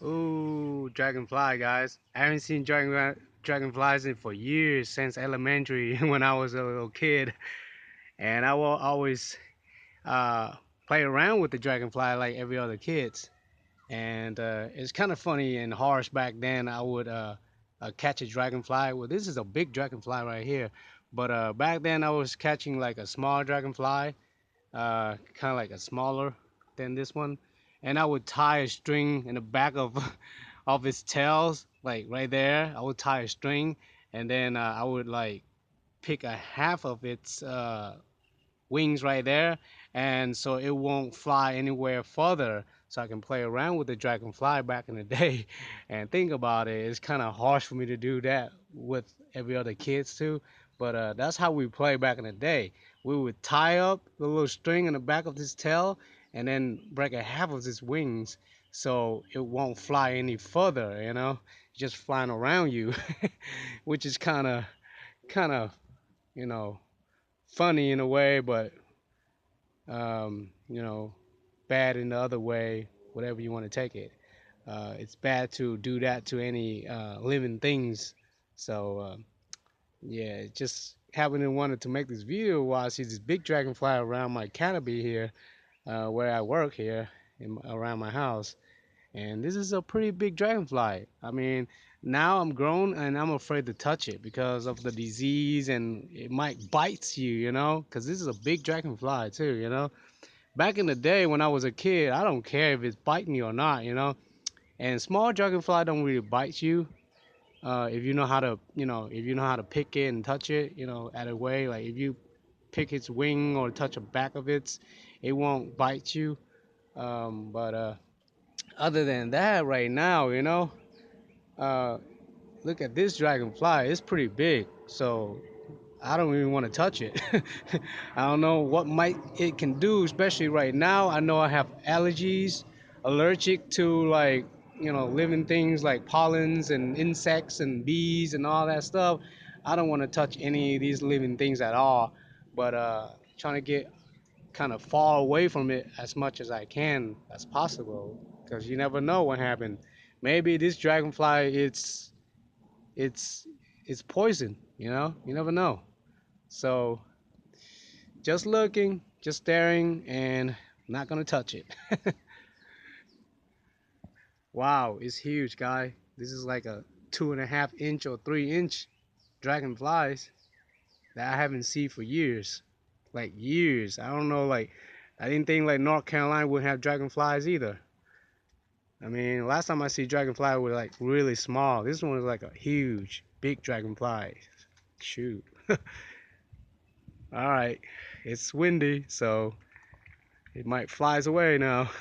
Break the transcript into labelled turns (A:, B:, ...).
A: Ooh, dragonfly, guys. I haven't seen dragonflies in for years, since elementary when I was a little kid. And I will always uh, play around with the dragonfly like every other kids. And it's kind of funny and harsh back then. I would catch a dragonfly. Well, this is a big dragonfly right here. But back then I was catching like a small dragonfly, kind of like a smaller than this one, and I would tie a string in the back of of its tails, like right there. I would tie a string, and then I would like pick a half of its wings right there, and so it won't fly anywhere further. So I can play around with the dragonfly back in the day. And think about it, it's kind of harsh for me to do that with every other kids too. But that's how we play back in the day. We would tie up the little string in the back of his tail, and then break a half of his wings, so it won't fly any further. Just flying around you, which is kind of you know funny in a way, but um, you know, bad in the other way, whatever you want to take it. It's bad to do that to any living things. So yeah, just happened to wanted to make this video while I see this big dragonfly around my canopy here, where I work here around my house. And this is a pretty big dragonfly. I mean, now I'm grown and I'm afraid to touch it because of the disease and it might bite you, because this is a big dragonfly too. Back in the day when I was a kid, I don't care if it's biting you or not. And small dragonfly don't really bite you. If you know how to, if you know how to pick it and touch it, at a way, like if you pick its wing or touch the back of it won't bite you. But other than that, right now, uh, look at this dragonfly. It's pretty big, so I don't even want to touch it. I don't know what might it can do, especially right now. I know I have allergies, allergic to like living things like pollens and insects and bees and all that stuff. I don't want to touch any of these living things at all. But trying to get kind of far away from it as much as I can as possible, because you never know what happened. Maybe this dragonfly, it's it's poison. You never know. So just looking, just staring, and not gonna touch it. Wow, it's huge, guy. This is like a 2.5 inch or 3 inch dragonflies that I haven't seen for years. Like years. I don't know, like I didn't think like North Carolina would have dragonflies either. I mean, last time I see dragonfly were like really small. This one is like a huge, big dragonfly. Shoot. All right, it's windy, so it might flies away now.